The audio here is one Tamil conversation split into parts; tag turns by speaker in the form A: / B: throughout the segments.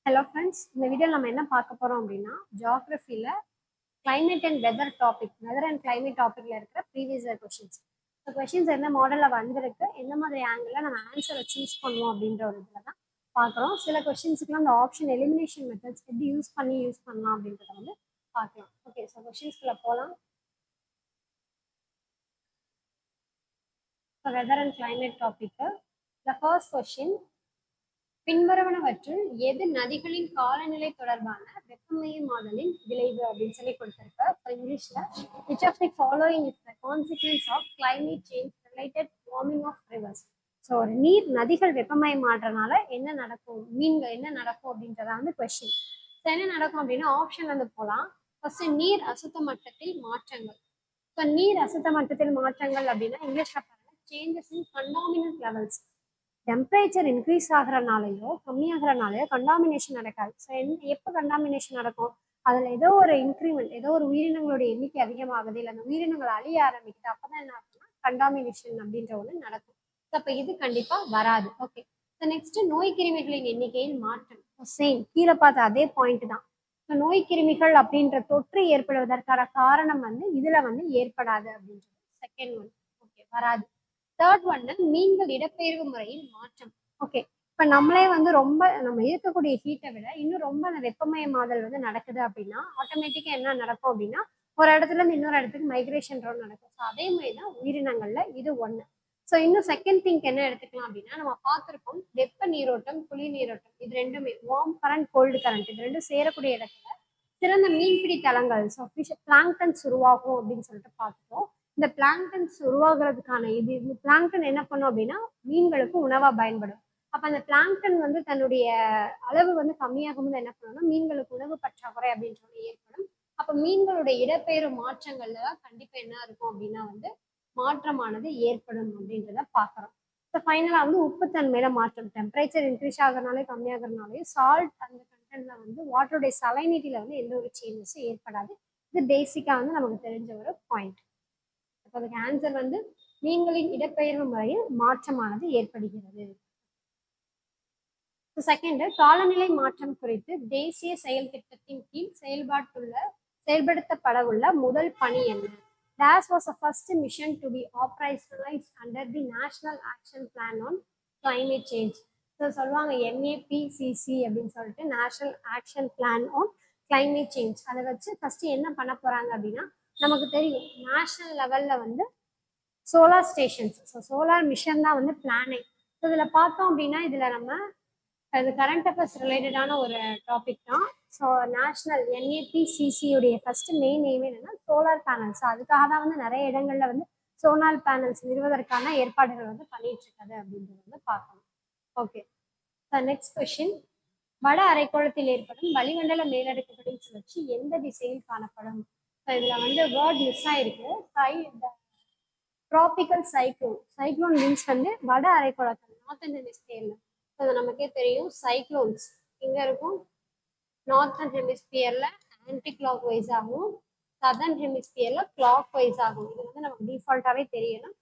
A: ஹலோ ஃப்ரெண்ட்ஸ், இந்த வீடியோவில் நம்ம என்ன பார்க்க போகிறோம் அப்படின்னா ஜியாகிரஃபியில் climate and weather topic, weather and climate டாப்பிக்கில் இருக்கிற ப்ரீவியஸ் இயர் கொஷின்ஸ். இந்த கொஷின்ஸ் என்ன மாடலில் வந்திருக்கு, எந்த மாதிரி ஆங்கிளில் நம்ம ஆன்சரை சூஸ் பண்ணுவோம் அப்படின்ற ஒரு இதில் தான் பார்க்குறோம். சில கொஷின்ஸுக்குலாம் அந்த ஆப்ஷன் எலிமினேஷன் மெத்தட்ஸ் எப்படி யூஸ் பண்ணலாம் அப்படின்றத வந்து பார்க்கலாம். ஓகே, ஸோ கொஷின்ஸ்குள்ளே போகலாம். ஸோ வெதர் அண்ட் கிளைமேட் டாபிக்கு த ஃபர்ஸ்ட் கொஷின், பின்வருவனவற்றுள் எது நதிகளின் காலநிலை தொடர்பான வெப்பமயமாதலின் விளைவு அப்படின்னு சொல்லி கொடுத்திருக்க. இங்கிலீஷ்ல which of the following is the consequence of climate change related warming of rivers. So ஒரு நீர் நதிகள் வெப்பமயமாடுறதுனால என்ன நடக்கும், மீன்கள் என்ன நடக்கும் அப்படின்றத வந்து கொஸ்டின். ஸோ என்ன நடக்கும் அப்படின்னா ஆப்ஷன் வந்து போகலாம். ஃபர்ஸ்ட் நீர் அசுத்த மட்டத்தில் மாற்றங்கள். ஸோ நீர் அசுத்த மட்டத்தில் மாற்றங்கள் அப்படின்னா இங்கிலீஷ்ல பாருங்க changes in contaminant levels. Temperature increase ஆகிறனாலையோ கம்மியாகிறனாலையோ கண்டாமினேஷன் நடக்காது. ஸோ எப்போ கண்டாமினேஷன் நடக்கும், அதில் ஏதோ ஒரு இன்க்ரிமெண்ட், ஏதோ ஒரு உயிரினங்களுடைய எண்ணிக்கை அதிகமாகுது, இல்லை அந்த உயிரினங்கள் அழிய ஆரம்பிக்குது, அப்போதான் என்ன ஆகுதுன்னா கண்டாமினேஷன் அப்படின்ற ஒன்று நடக்கும். ஸோ அப்போ இது கண்டிப்பாக வராது. ஓகே, ஸோ நெக்ஸ்ட் நோய் கிருமிகளின் எண்ணிக்கையில் மாற்றம். சேம் கீழே பார்த்த அதே பாயிண்ட் தான். ஸோ நோய் கிருமிகள் அப்படின்ற தொற்று ஏற்படுவதற்கான காரணம் வந்து இதில் வந்து ஏற்படாது அப்படின்றது செகண்ட் ஒன். ஓகே, வராது. தேர்ட் ஒன்னு மீன்கள் இடப்பெயர்வு முறையில் மாற்றம். ஓகே, இப்ப நம்மளே வந்து ரொம்ப நம்ம இருக்கக்கூடிய ஹீட்டை விட இன்னும் ரொம்ப அந்த வெப்பமயமாதல் வந்து நடக்குது அப்படின்னா ஆட்டோமேட்டிக்கா என்ன நடக்கும் அப்படின்னா ஒரு இடத்துல இருந்து இன்னொரு இடத்துக்கு மைக்ரேஷன் நடக்கும். ஸோ அதே மாதிரி தான் உயிரினங்கள்ல இது ஒண்ணு. ஸோ இன்னும் செகண்ட் திங்க் என்ன எடுத்துக்கலாம் அப்படின்னா நம்ம பார்த்துருக்கோம் வெப்ப நீரோட்டம் குளிர் நீரோட்டம் இது ரெண்டுமே வார்ம் கரண்ட் கோல்டு கரண்ட் இது ரெண்டும் சேரக்கூடிய இடத்துல சிறந்த மீன்பிடி தளங்கள் ஸோ ஃபிஷ் பிளாங்டன்ஸ் உருவாகும் அப்படின்னு சொல்லிட்டு பார்த்துட்டோம். இந்த பிளாங்டன்ஸ் உருவாகிறதுக்கான இந்த பிளாங்டன் என்ன பண்ணும் அப்படின்னா மீன்களுக்கு உணவா பயன்படும். அப்ப அந்த பிளாங்டன் வந்து தன்னுடைய அளவு வந்து கம்மியாகும் போது என்ன பண்ணணும்னா மீன்களுக்கு உணவு பற்றாக்குறை அப்படின்றது ஏற்படும். அப்ப மீன்களுடைய இடப்பெயர்வு மாற்றங்கள்ல கண்டிப்பா என்ன இருக்கும் அப்படின்னா வந்து மாற்றமானது ஏற்படும் அப்படின்றத பாக்குறோம். இப்போ ஃபைனலா வந்து உப்புத்தன்மையில மாற்றம், டெம்பரேச்சர் இன்க்ரீஸ் ஆகிறனாலே கம்மியாகிறனாலே சால்ட் அந்த கண்டென்ட்ல வந்து வாட்டருடைய சலைனிட்டியில வந்து எந்த ஒரு சேஞ்சஸும் ஏற்படாது. இது பேசிக்கா வந்து நமக்கு தெரிஞ்ச ஒரு பாயிண்ட். அதுக்கு ஆன்சர் வந்து மீன்களின் இடப்பெயர்வு முறையில் மாற்றமானது ஏற்படுகிறது. செகண்ட், காலநிலை மாற்றம் குறித்து தேசிய செயல் திட்டத்தின் கீழ் செயல்படுத்தப்பட உள்ள முதல் பணி என்ன? DAS was the first mission to be operationalized under the National Action Plan on Climate Change. சொல்லுவாங்க NAPCC அப்படின்னு சொல்லிட்டு national action plan on climate change. அதை வச்சு ஃபர்ஸ்ட் என்ன பண்ண போறாங்க அப்படின்னா நமக்கு தெரியும் நேஷனல் லெவல்ல வந்து solar stations, so solar mission தான் வந்து பிளானே. ஸோ இதில் பார்த்தோம் அப்படின்னா இதில் நம்ம அது கரண்ட் அஃபேர்ஸ் ரிலேட்டடான ஒரு டாபிக் தான். So national NAPCC first main aim என்னன்னா சோலார் பேனல்ஸ். அதுக்காக தான் வந்து நிறைய இடங்கள்ல வந்து சோலார் பேனல்ஸ் நிறுவதற்கான ஏற்பாடுகள் வந்து பண்ணிட்டு இருக்காது அப்படின்றது வந்து பார்க்கணும். ஓகே, நெக்ஸ்ட் கொஸ்டின், வட அரைக்கோளத்தில் ஏற்படும் வளிமண்டல மேலடுக்குகளின் சுழற்சி எந்த திசையில் காணப்படும்? இதுல வந்து வேர்ட் மிஸ் ஆயிருக்கு. ட்ராபிக்கல் சைக்ளோன் மீன்ஸ் வந்து வட அரைக்கோளத்தில் நார்த்தன் ஹெமிஸ்பியர்ல. அது நமக்கே தெரியும் சைக்ளோன்ஸ் இங்க இருக்கும் நார்த்தன் ஹெமிஸ்பியர்ல ஆன்டி கிளாக் வைஸ் ஆகும், சதர்ன் ஹெமிஸ்பியர்ல கிளாக் வைஸ் ஆகும். இது வந்து நமக்கு டிஃபால்ட்டாவே தெரியணும்.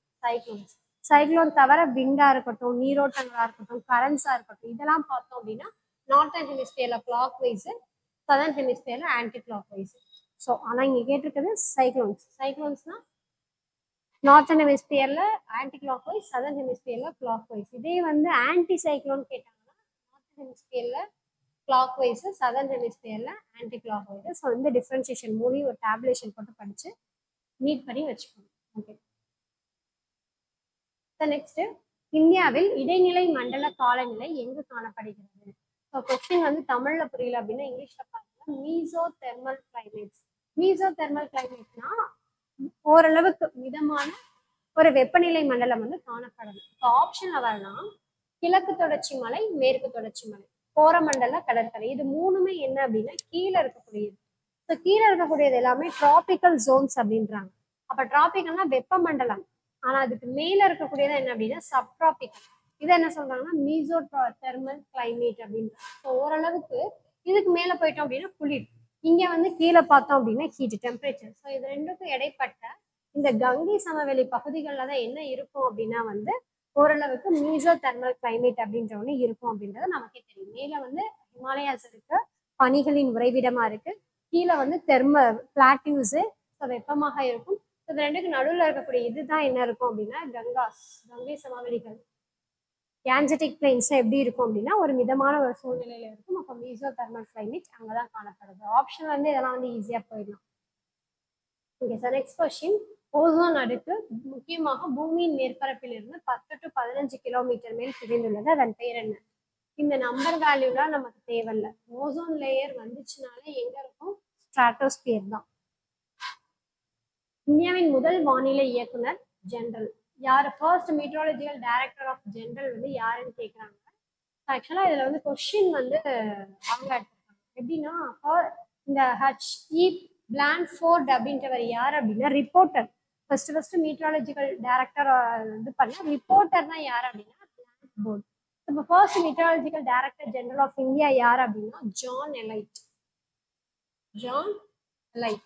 A: சைக்ளோன் தவிர விண்டா இருக்கட்டும், நீரோட்டங்களா இருக்கட்டும், கரண்ட்ஸா இருக்கட்டும், இதெல்லாம் பார்த்தோம் அப்படின்னா நார்த்தன் ஹெமிஸ்பியர்ல கிளாக் வைஸ், சதர்ன் ஹெமிஸ்பியர்ல ஆன்டி கிளாக் வைஸ். ஸோ ஆனா இங்க கேட்டிருக்கிறது சைக்ளோன்ஸ்னா நார்த்தன் ஹெமிஸ்பியர்ல ஆன்டி கிளாக் வைஸ், சதர்ன் ஹெமிஸ்பியர்ல கிளாக் வைஸ். இதே வந்து ஆன்டி சைக்ளோன் கேட்டாங்கன்னா நார்த்தன் ஹெமிஸ்பியர்ல கிளாக் வைஸ், சதர்ன் ஹெமிஸ்பியர்ல ஆன்டி கிளாக் வைஸ். ஸோ இந்த டிஃபரன்சியேஷன் மூவி ஒரு டேப்லேஷன் போட்டு படிச்சு நீட் பண்ணி வச்சுக்கணும். ஓகே, நெக்ஸ்ட், இந்தியாவில் இடைநிலை மண்டல காலநிலை எங்கு காணப்படுகிறது? ஸோ கொஸ்டின் வந்து தமிழ்ல புரியல அப்படின்னா இங்கிலீஷ்ல பாருங்க. Meso thermal climates. Meso thermal கிளைமேட்னா ஓரளவுக்கு மிதமான ஒரு வெப்பநிலை மண்டலம் வந்து காணப்படும். இப்போ ஆப்ஷன் வரலாம் கிழக்கு தொடர்ச்சி மலை, மேற்கு தொடர்ச்சி மலை, கோரமண்டல கடற்கரை. இது மூணுமே என்ன அப்படின்னா கீழே இருக்கக்கூடியது. ஸோ கீழே இருக்கக்கூடியது எல்லாமே டிராபிக்கல் ஜோன்ஸ் அப்படின்றாங்க. அப்ப டிராபிக்கல்னா வெப்பமண்டலம், ஆனா அதுக்கு மேல இருக்கக்கூடியது என்ன அப்படின்னா சப்டிராபிக்கல். இதை என்ன சொல்றாங்கன்னா மீசோ தெர்மல் கிளைமேட் அப்படின்றாங்க. ஸோ ஓரளவுக்கு இதுக்கு மேல போயிட்டோம் அப்படின்னா குளிர், இங்க வந்து கீழே பார்த்தோம் அப்படின்னா ஹீட் டெம்பரேச்சர். ஸோ இது ரெண்டுக்கும் இடைப்பட்ட இந்த கங்கை சமவெளி பகுதிகளில் தான் என்ன இருக்கும் அப்படின்னா வந்து ஓரளவுக்கு மீசோ தெர்மல் கிளைமேட் அப்படின்ற ஒன்று இருக்கும் அப்படின்றது நமக்கே தெரியும். மேல வந்து ஹிமாலயாஸ் இருக்கு, பனிகளின் உறைவிடமா இருக்கு. கீழே வந்து பிளாட்டியூஸ் வெப்பமாக இருக்கும். இது ரெண்டுக்கு நடுவில் இருக்கக்கூடிய இதுதான் என்ன இருக்கும் அப்படின்னா கங்கை சமவெளிகள். கேன்ஜெட்டிக் பிளைன்ஸ் எப்படி இருக்கும் அப்படின்னா ஒரு மிதமான ஒரு சூழ்நிலையில இருக்கும். அப்போ மீசோ தெர்மல் கிளைமேட் அங்கதான் காணப்படுது. ஆப்ஷன் வந்து இதெல்லாம் வந்து ஈஸியா போயிடலாம். Okay sir, next question. Ozone அடுக்கு முக்கியமாக பூமியின் மேற்பரப்பில் இருந்து 10 to 15 கிலோமீட்டர் மேல் பிரிந்துள்ளது. அதன் பெயர் என்ன? இந்த நம்பர் வேல்யூலாம் நமக்கு தேவையில்ல. ஓசோன் லேயர் வந்துச்சுனாலே எங்க இருக்கும்? ஸ்ட்ராட்டோஸ்பியர் தான். இந்தியாவின் முதல் வானிலை இயக்குனர் ஜெனரல் யாரு? First meteorological director of general வந்து யாருன்னு கேட்குறாங்க. ஆக்சுவலா இதுல வந்து கொஸ்டின் வந்து அவங்க எடுத்திருக்காங்க. எப்படின்னா இந்த HE பிளான்ஃபோர்ட் அப்படின்றவர் யார் அப்படின்னா ரிப்போர்ட்டர். ஃபர்ஸ்ட் மீட்ரோலஜிக்கல் டைரக்டர் இது பண்ண ரிப்போர்ட்டர் தான் யார் அப்படின்னா பிளான்ஃபோர்ட். இப்போ first meteorological director general of India யார் அப்படின்னா John Eliot. John Eliot.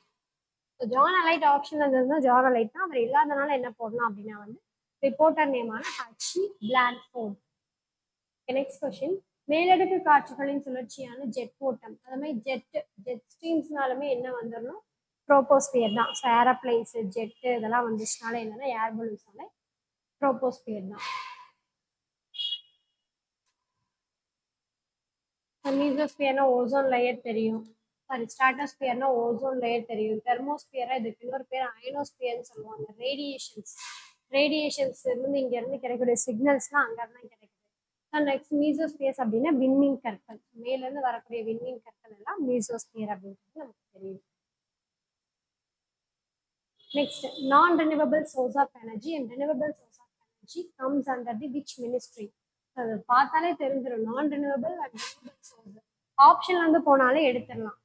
A: John Eliot ஆப்ஷன்ல இருந்ததுன்னா ஜான் எலைட் தான். அவர் இல்லாதனால என்ன போடலாம் அப்படின்னா வந்து ரிப்போர்ட்டர் நேமான HE பிளான்ஃபோர்ட். Next question. மேலடுக்கு காற்றுகளின் சுழற்சியான ஜெட் ஓட்டம், அது மாதிரி ஜெட் ஸ்ட்ரீம்ஸ்னாலுமே என்ன வந்துடணும்? ட்ரோபோஸ்பியர் தான். ஸோ ஏரோப்ளைன்ஸ் ஜெட்டு இதெல்லாம் வந்துச்சுனால என்னன்னா ஏர் பலூன்ஸ்னால ட்ரோபோஸ்பியர் தான். மீசோஸ்பியர்னா ஓசோன் லேயர் தெரியும். சாரி, ஸ்ட்ராட்டோஸ்பியர்னா ஓசோன் லேயர் தெரியும். தெர்மோஸ்பியரா இதுக்கு இன்னொரு பேர் அயனோஸ்பியர்னு சொல்லுவாங்க. ரேடியேஷன்ஸ் இருந்து இங்க இருந்து கிடைக்கக்கூடிய சிக்னல்ஸ்லாம் அங்க இருந்தா கிடைக்குது. நெக்ஸ்ட் மீசோஸ்பியர்ஸ் அப்படின்னா விண்மீன் கற்கள். மேல இருந்து வரக்கூடிய விண்மீன் கற்கள் எல்லாம் மீசோஸ்பியர் அப்படின்றது நமக்கு தெரியும். நெக்ஸ்ட், நான் renewable source of energy and renewable source of energy comes under the which ministry? அது பார்த்தாலே தெரிஞ்சிடும். நான் ரெனியூவபிள் அண்ட் ரெனியூவபிள் சோர்ஸ் ஆப்ஷன்ல வந்து போனாலே எடுத்துடலாம்.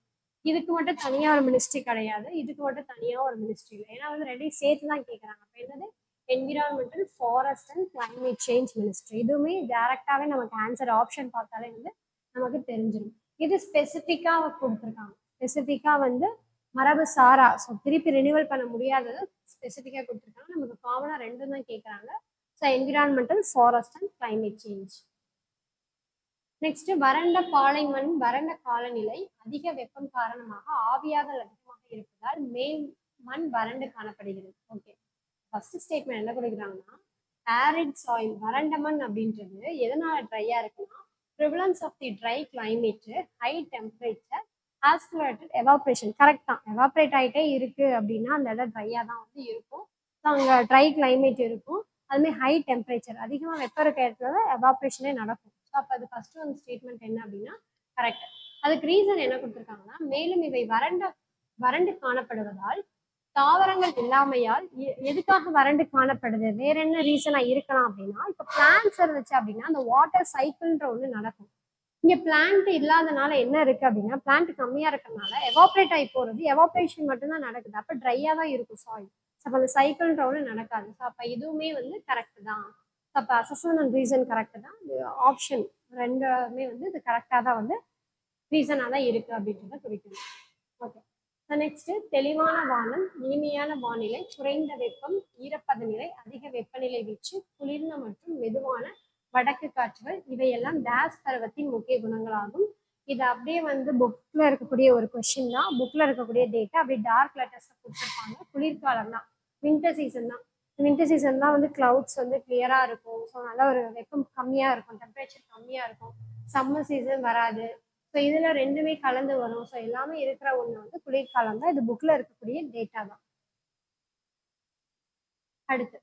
A: இதுக்கு மட்டும் தனியா ஒரு மினிஸ்ட்ரி கிடையாது, இதுக்கு மட்டும் தனியா ஒரு மினிஸ்ட்ரி இல்லை. ஏன்னா வந்து ரெண்டையும் சேர்த்து தான் கேட்குறாங்க. அப்போ என்னது? Environmental, forest and climate change ministry. இதுவுமே டைரக்டாவே நமக்கு ஆன்சர் ஆப்ஷன் பார்த்தாலே வந்து நமக்கு தெரிஞ்சிடும். இது ஸ்பெசிஃபிக்கா கொடுத்துருக்காங்க. ஸ்பெசிஃபிக்கா வந்து மரபு சாரா, ஸோ திருப்பி ரினியூவல் பண்ண முடியாதது ஸ்பெசிஃபிக்கா கொடுத்துருக்காங்க. நமக்கு காமனா ரெண்டும் தான் கேட்குறாங்க. So environmental, forest and climate change. Next, வறண்ட பாலைமண் வறண்ட காலநிலை அதிக வெப்பம் காரணமாக ஆவியாதல் அதிகமாக இருப்பதால் மேல் மண் வறண்டு காணப்படுகிறது. ஓகே, ஃபர்ஸ்ட் ஸ்டேட்மெண்ட் என்ன கொடுக்குறாங்கன்னா ஆரிட் சாயில் வறண்ட மண் அப்படின்றது எதனால ட்ரையா இருக்குன்னா prevalence of the dry climate, high temperature, accelerated evaporation. Correct தான், எவாப்ரேட் ஆகிட்டே இருக்கு அப்படின்னா அந்த இடம் ட்ரையா தான் வந்து இருக்கும். ஸோ அங்கே ட்ரை கிளைமேட் இருக்கும். அதுமாதிரி ஹை டெம்பரேச்சர், அதிகமாக வெப்பம் இருக்க இடத்துல எவாப்ரேஷனே நடக்கும். ஸோ அப்போ அது ஃபர்ஸ்ட் வந்து ஸ்டேட்மெண்ட் என்ன அப்படின்னா கரெக்ட். அதுக்கு ரீசன் என்ன கொடுத்துருக்காங்கன்னா மேலும் இவை வறண்டு காணப்படுவதால் தாவரங்கள் இல்லாமையால் எதுக்காக வறண்டு காணப்படுது, வேற என்ன ரீசனா இருக்கலாம் அப்படின்னா இப்போ பிளான்ட்ஸ் இருந்துச்சு அப்படின்னா அந்த வாட்டர் சைக்கிள்ன்ற ஒன்று நடக்கும். இங்க பிளான்ட் இல்லாதனால என்ன இருக்கு அப்படின்னா பிளான்ட் கம்மியா இருக்கிறதுனால எவாப்ரேட் ஆகி போறது, எவாப்ரேஷன் மட்டும்தான் நடக்குது. அப்ப ட்ரையா தான் இருக்கும் சாயில். அப்போ அந்த சைக்கிள்ன்ற ஒன்று நடக்காது. ஸோ அப்போ இதுவுமே வந்து கரெக்ட் தான். அப்போ அசஸ்மெண்ட் அண்ட் ரீசன் கரெக்ட் தான். ஆப்ஷன் ரெண்டுமே வந்து இது கரெக்டாக தான் வந்து ரீசனாக தான் இருக்கு அப்படின்றத குறிக்கணும். ஓகே, நெக்ஸ்ட், தெளிவான வானம், இனிமையான வானிலை, குறைந்த வெப்பம், ஈரப்பத நிலை, அதிக வெப்பநிலை வீச்சு, குளிர்ந்த மற்றும் மெதுவான வடக்கு காற்றுகள் இவையெல்லாம் டேஸ் பருவத்தின் முக்கிய குணங்களாகும். இது அப்படியே வந்து புக்ல இருக்கக்கூடிய ஒரு கொஸ்டின் தான். புக்ல இருக்கக்கூடிய டேட்டா அப்படியே டார்க் லெட்டர்ஸ் கொடுத்துருப்பாங்க. குளிர்காலம் தான், வின்டர் சீசன் தான். வின்டர் சீசன் தான் வந்து கிளவுட்ஸ் வந்து கிளியரா இருக்கும். ஸோ நல்ல ஒரு வெப்பம் கம்மியா இருக்கும், டெம்பரேச்சர் கம்மியா இருக்கும். சம்மர் சீசன் வராது. ஸோ இதுல ரெண்டுமே கலந்து வரும். ஸோ எல்லாமே இருக்கிற ஒண்ணு வந்து குளிர்காலம் தான். இது புக்ல இருக்கக்கூடிய டேட்டா தான். அடுத்து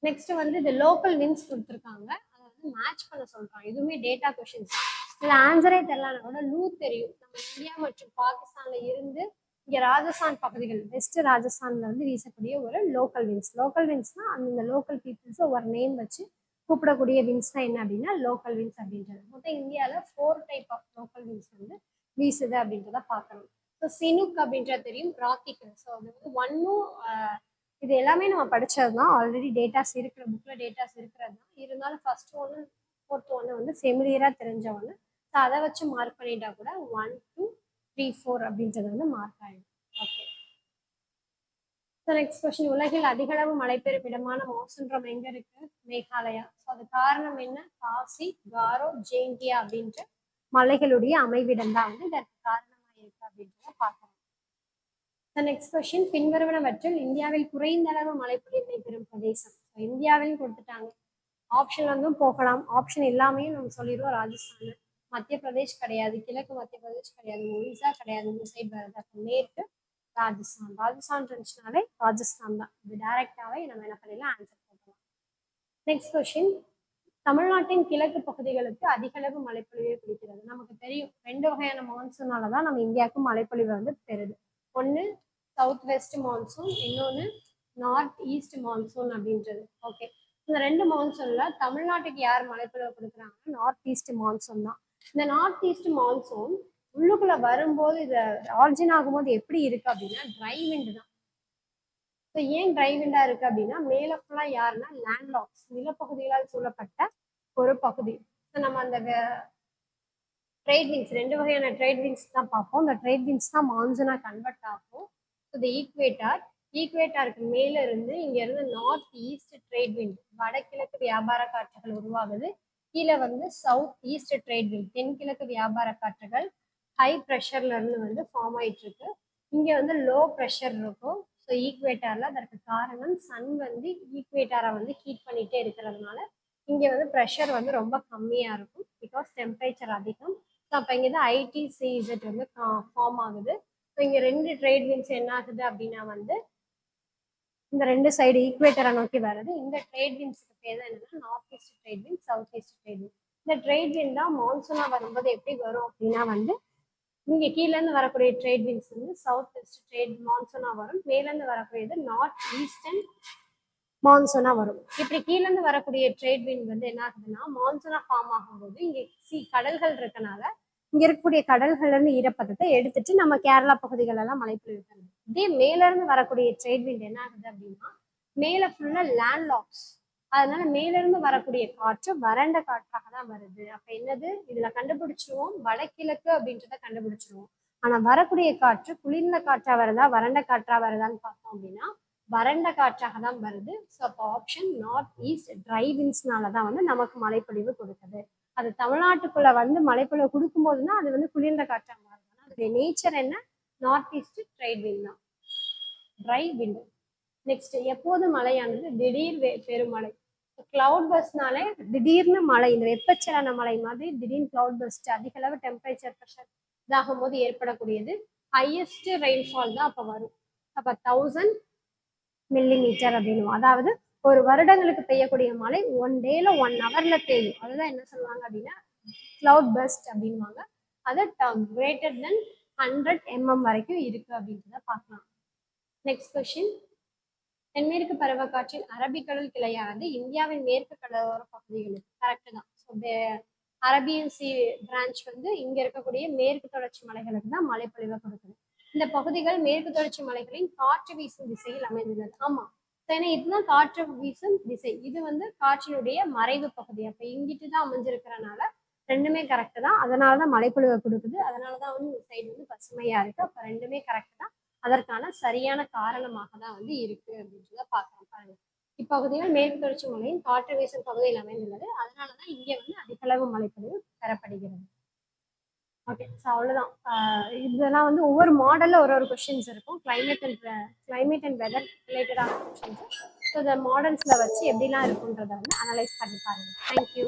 A: நெக்ஸ்ட் வந்து இந்த லோக்கல் வின்ஸ் கொடுத்துருக்காங்க, அதை வந்து மேட்ச் பண்ண சொல்றாங்க. இதுவுமே டேட்டா கொஸ்டின்ஸ். இதுல ஆன்சரே தெரியலனா கூட லூ தெரியும். நம்ம இந்தியா மற்றும் பாகிஸ்தான்ல இருந்து இங்க ராஜஸ்தான் பகுதிகள், வெஸ்ட் ராஜஸ்தான்ல வந்து வீசக்கூடிய ஒரு லோக்கல் வின்ஸ். லோக்கல் வின்ஸ்னா அந்த லோக்கல் பீப்புள்ஸ் ஒரு நேம் வச்சு கூப்பிடக்கூடிய வின்ஸ் தான் என்ன அப்படின்னா லோக்கல் வின்ஸ் அப்படின்றது. மொத்தம் இந்தியாவில் 4 டைப் ஆஃப் லோக்கல் வின்ஸ் வந்து வீசுது அப்படின்றத பார்க்கணும். ஸோ சினுக் அப்படின்றது தெரியும், ராக்கிகள். ஸோ அது வந்து ஒன்னும் இது எல்லாமே நம்ம படிச்சது தான். ஆல்ரெடி டேட்டாஸ் இருக்கிற புக்ல டேட்டாஸ் இருக்கிறது தான். இருந்தாலும் ஃபர்ஸ்ட் ஒன்று ஃபோர்த் ஒன்று வந்து ஃபெமிலியரா தெரிஞ்ச ஒன்று. ஸோ அதை வச்சு மார்க் பண்ணிட்டா கூட 1 2 3 4 அப்படின்றது வந்து மார்க் ஆயிடும். Okay, so next question. உலகில் அதிக அளவு மழை பெறும் இடமான மௌசுன்றம் எங்க இருக்கு? மேகாலயா. ஸோ அது காரணம் என்ன? காசி, காரோ, ஜெயின்டியா அப்படின்ற மலைகளுடைய அமைவிடம் தான் வந்து இதற்கு காரணமா இருக்கு அப்படின்றத பார்க்கணும். நெக்ஸ்ட் கொஸ்டின், பின்வருவனவற்றில் இந்தியாவில் குறைந்த அளவு மழைப்பொழிவினை பெறும் பிரதேசம். இந்தியாவில் கொடுத்துட்டாங்க, ஆப்ஷன் வந்தும் போகலாம், ஆப்ஷன் இல்லாமையும் நம்ம சொல்லிடுவோம். ராஜஸ்தான், மத்திய பிரதேஷ் கிடையாது, கிழக்கு மத்திய பிரதேஷ் கிடையாது, ஒரிசா கிடையாது, இந்த சைடு மேற்கு ராஜஸ்தான். ராஜஸ்தான் இருந்துச்சுனாலே ராஜஸ்தான் தான். இது டைரக்டாவே நம்ம என்ன பண்ணிடலாம், ஆன்சர் போடலாம். நெக்ஸ்ட் கொஸ்டின், தமிழ்நாட்டின் கிழக்கு பகுதிகளுக்கு அதிக அளவு மழைப்பொழிவை பிடிக்கிறது. நமக்கு தெரியும், 2 வகையான மான்சூனால தான் நம்ம இந்தியாவுக்கு மழைப்பொழிவை வந்து பெறுது. ஒன்று சவுத் வெஸ்ட் மான்சூன், இன்னொன்று நார்த் ஈஸ்ட் மான்சூன் அப்படின்றது. ஓகே, இந்த 2 மான்சூன்ல தமிழ்நாட்டுக்கு யார் மழைப்பொழிவு கொடுக்குறாங்கன்னா நார்த் ஈஸ்ட் மான்சூன் தான். இந்த நார்த் ஈஸ்ட் மான்சூன் உள்ளுக்குள்ள வரும்போது, இது ஆரிஜின் ஆகும்போது எப்படி இருக்கு அப்படின்னா ட்ரை விண்ட் தான். ஸோ ஏன் ட்ரை விண்டா இருக்கு அப்படின்னா, மேல ஃபுல்லா யாருன்னா லேண்ட்லாக்ஸ், நிலப்பகுதிகளால் சூழப்பட்ட ஒரு பகுதி. ஸோ நம்ம அந்த ட்ரேட் விண்ட்ஸ், 2 வகையான ட்ரேட் விண்ட்ஸ் தான் பார்ப்போம். இந்த ட்ரேட் விண்ட்ஸ் தான் மான்சூனா கன்வெர்ட் ஆகும். ஸோ இந்த ஈக்குவேட்டாருக்கு மேல இருந்து இங்க இருந்து நார்த் ஈஸ்ட் ட்ரேட் விண்ட், வடகிழக்கு வியாபார காற்றுகள் உருவாகுது. கீழே வந்து சவுத் ஈஸ்ட் ட்ரேட் விண்ட், தென்கிழக்கு வியாபார காற்றுகள் ஹை ப்ரெஷர்ல இருந்து வந்து ஃபார்ம் ஆயிட்டு இருக்கு. இங்க வந்து லோ ப்ரெஷர் இருக்கும். ஸோ ஈக்குவேட்டார்ல அதற்கு காரணம் சன் வந்து ஈக்குவேட்டாரை வந்து ஹீட் பண்ணிட்டே இருக்கிறதுனால இங்க வந்து ப்ரெஷர் வந்து ரொம்ப கம்மியா இருக்கும், பிகாஸ் டெம்பரேச்சர் அதிகம். ஸோ அப்போ இங்கே தான் ஐடிசிஇசட் வந்து ஃபார்ம் ஆகுது. ஸோ இங்கே 2 ட்ரேட் விண்ட்ஸ் என்ன ஆகுது அப்படின்னா வந்து இந்த 2 சைடு ஈக்குவேட்டரை நோக்கி வருது. இந்த ட்ரேட் விண்ட்ஸுக்கு பேர் தான் என்னன்னா north east trade wind, south east trade wind. இந்த ட்ரேட் விண்ட் தான் மான்சூனா வரும்போது எப்படி வரும் அப்படின்னா வந்து இங்க கீழேருந்து வரக்கூடிய ட்ரேட் விண்ட்ஸ் வந்து சவுத் வெஸ்ட் ட்ரேட் மான்சூனா வரும், மேலேருந்து வரக்கூடியது நார்த் ஈஸ்டர்ன் மான்சூனா வரும். இப்படி கீழேருந்து வரக்கூடிய ட்ரேட் விண்ட் வந்து என்ன ஆகுதுன்னா மான்சூனா ஃபார்ம் ஆகும்போது இங்க கடல்கள் இருக்கனால இங்க இருக்கக்கூடிய கடல்கள்ல இருந்து ஈரப்பதத்தை எடுத்துட்டு நம்ம கேரளா பகுதிகள் எல்லாம் மழைப்பொழிவு தருது. இதே மேல இருந்து வரக்கூடிய ட்ரேட் விண்ட் என்ன ஆகுது அப்படின்னா மேல ஃபுல்லா லேண்ட் லாக்ஸ், அதனால மேல இருந்து வரக்கூடிய காற்று வறண்ட காற்றாக தான் வருது. அப்ப என்னது இதுல கண்டுபிடிச்சிருவோம், வடகிழக்கு அப்படின்றத கண்டுபிடிச்சிருவோம். ஆனா வரக்கூடிய காற்று குளிர்ந்த காற்றா வருதா வறண்ட காற்றா வருதான்னு பார்த்தோம் அப்படின்னா வறண்ட காற்றாக தான் வருது. ஸோ அப்போ ஆப்ஷன் நார்த் ஈஸ்ட் ட்ரை விண்ட்ஸ்னால தான் வந்து நமக்கு மழைப்பொழிவு கொடுக்குது. அது தமிழ்நாட்டுக்குள்ள வந்து மழைப்பொழிவு கொடுக்கும் போதுன்னா அது வந்து குளிர்ந்த காற்றாக மாறுது. அதோடைய நேச்சர் என்ன, நார்த் ஈஸ்ட் ட்ரைட் விண்ட் தான், ட்ரை விண்ட். நெக்ஸ்ட், எப்போது மழையானது திடீர் பெருமழை. கிளவுட் பஸ்ட்னாலே திடீர்னு மழை, இந்த வெப்பச்சலன மழை மாதிரி திடீர்னு கிளவுட் பஸ்ட், அதிக அளவு டெம்பரேச்சர் ப்ரெஷர் இதாகும் போது ஏற்படக்கூடியது. ஹையஸ்ட் ரெயின்ஃபால் தான் அப்போ வரும். அப்போ 1000 மில்லிமீட்டர் அப்படின்னு, அதாவது ஒரு வருடங்களுக்கு பெய்யக்கூடிய மழை 1 டேல 1 ஹவர்ல பெய்யும். அதுதான் என்ன சொல்லுவாங்க அப்படின்னா கிளவுட் பஸ்ட் அப்படின்வாங்க. அது கிரேட்டர் தென் 100 mm வரைக்கும் இருக்கு அப்படின்றத பார்க்கலாம். நெக்ஸ்ட் கொஸ்டின், தென்மேற்கு பருவக்காற்றின் அரபிக்கடல் கிளையானது இந்தியாவின் மேற்கு கடலோர பகுதிகளுக்கு, கரெக்ட் தான். ஸோ அரபியன் சி பிரான்ச் வந்து இங்க இருக்கக்கூடிய மேற்கு தொடர்ச்சி மலைகளுக்கு தான் மழைப்பொழிவை கொடுக்குது. இந்த பகுதிகள் மேற்கு தொடர்ச்சி மலைகளின் காற்று வீசும் திசையில் அமைந்துள்ளது. ஆமா, ஏன்னா இதுதான் காற்று வீசும் திசை, இது வந்து காற்றினுடைய மறைவு பகுதி. அப்ப இங்கிட்டு தான் அமைஞ்சிருக்கிறனால ரெண்டுமே கரெக்ட் தான். அதனாலதான் மழைப்பொழிவை கொடுக்குது, அதனாலதான் வந்து இந்த சைடு வந்து பசுமையா இருக்கு. அப்ப ரெண்டுமே கரெக்ட் தான், அதற்கான சரியான காரணமாக தான் வந்து இருக்கு அப்படின்றத பார்க்கலாம். பாருங்க, இப்பகுதிகள் மேற்கு தொடர்ச்சி மலையின் காற்று வீசும் பகுதியில் அமைந்துள்ளது, அதனாலதான் இங்க வந்து அதிகளவு மழைப்பொழிவு பெறப்படுகிறது. ஓகே, ஸோ அவ்வளோதான். இதெல்லாம் வந்து ஒவ்வொரு மாடலில் ஒரு கொஷின்ஸ் இருக்கும், கிளைமேட் அண்ட் வெதர் ரிலேட்டடான கொஷின்ஸ். ஸோ இந்த மாடல்ஸில் வச்சு எப்படிலாம் இருக்குன்றதை வந்து அனலைஸ் பண்ணி பாருங்கள். தேங்க்யூ.